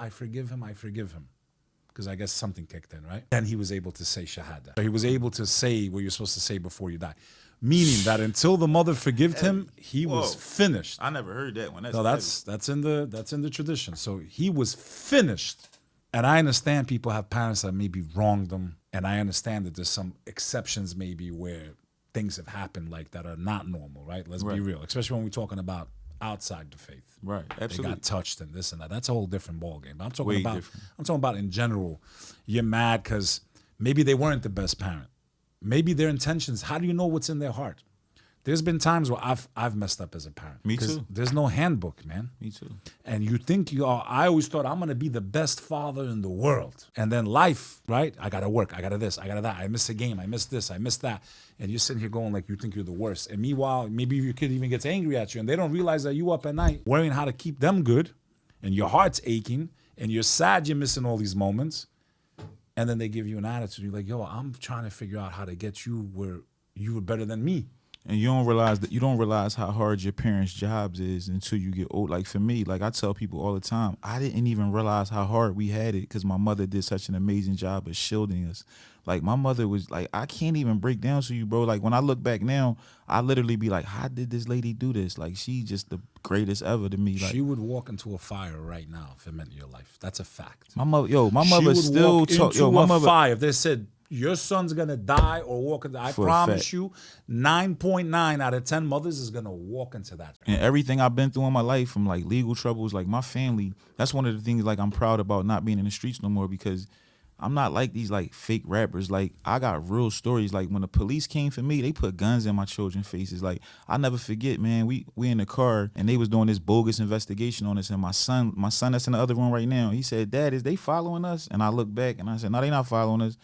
I forgive him, I forgive him. Because I guess something kicked in, right? And he was able to say shahada. So he was able to say what you're supposed to say before you die. Meaning that until the mother forgave him, he was finished. I never heard that one. That's in the tradition. So he was finished. And I understand people have parents that maybe wronged them. And I understand that there's some exceptions maybe where things have happened like that are not normal, right? Let's be real. Especially when we're talking about outside the faith. Right, absolutely. They got touched and this and that. That's a whole different ballgame. But I'm talking about in general, you're mad because maybe they weren't the best parent. Maybe their intentions, how do you know what's in their heart? There's been times where I've messed up as a parent. Me too. There's no handbook, man. Me too. And you think you are, I always thought I'm going to be the best father in the world. And then life, right? I got to work. I got to this. I got to that. I missed a game. I missed this. I missed that. And you're sitting here going like you think you're the worst. And meanwhile, maybe your kid even gets angry at you and they don't realize that you up at night worrying how to keep them good and your heart's aching and you're sad you're missing all these moments. And then they give you an attitude. You're like, yo, I'm trying to figure out how to get you where you were better than me. And you don't realize how hard your parents' jobs is until you get old. Like for me, like I tell people all the time, I didn't even realize how hard we had it because my mother did such an amazing job of shielding us. Like my mother was like, I can't even break down to you, bro. Like when I look back now, I literally be like, how did this lady do this? Like she just the greatest ever to me. Like she would walk into a fire right now if it meant your life. That's a fact. My mother still talk. My mother fire. If they said your son's gonna die or walk into, I promise you, 9.9 out of 10 mothers is gonna walk into that. And everything I've been through in my life, from like legal troubles, like my family, that's one of the things like I'm proud about not being in the streets no more because I'm not like these like fake rappers. Like I got real stories. Like when the police came for me, they put guns in my children's faces. Like I never forget, man. We in the car and they was doing this bogus investigation on us. And my son that's in the other room right now, he said, "Dad, is they following us?" And I looked back and I said, "No, they not following us."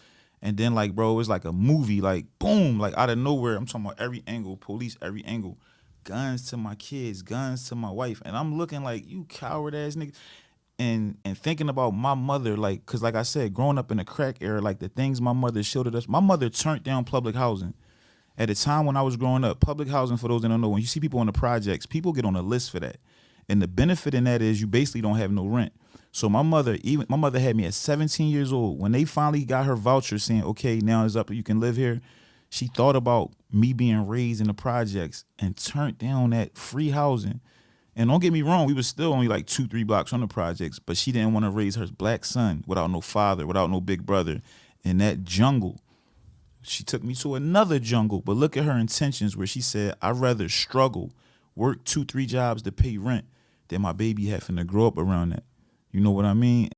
And then like, bro, it was like a movie, like boom, like out of nowhere. I'm talking about every angle, police, every angle, guns to my kids, guns to my wife, and I'm looking like you coward ass nigga. And thinking about my mother, like, cause like I said, growing up in the crack era, like the things my mother shielded us. My mother turned down public housing. At the time when I was growing up, public housing, for those that don't know, when you see people on the projects, people get on a list for that. And the benefit in that is you basically don't have no rent. So my mother had me at 17 years old. When they finally got her voucher saying, okay, now it's up, you can live here, she thought about me being raised in the projects and turned down that free housing. And don't get me wrong, we was still only like 2-3 blocks from the projects, but she didn't want to raise her black son without no father, without no big brother in that jungle. She took me to another jungle, but look at her intentions where she said, I'd rather struggle, work 2-3 jobs to pay rent than my baby having to grow up around that. You know what I mean?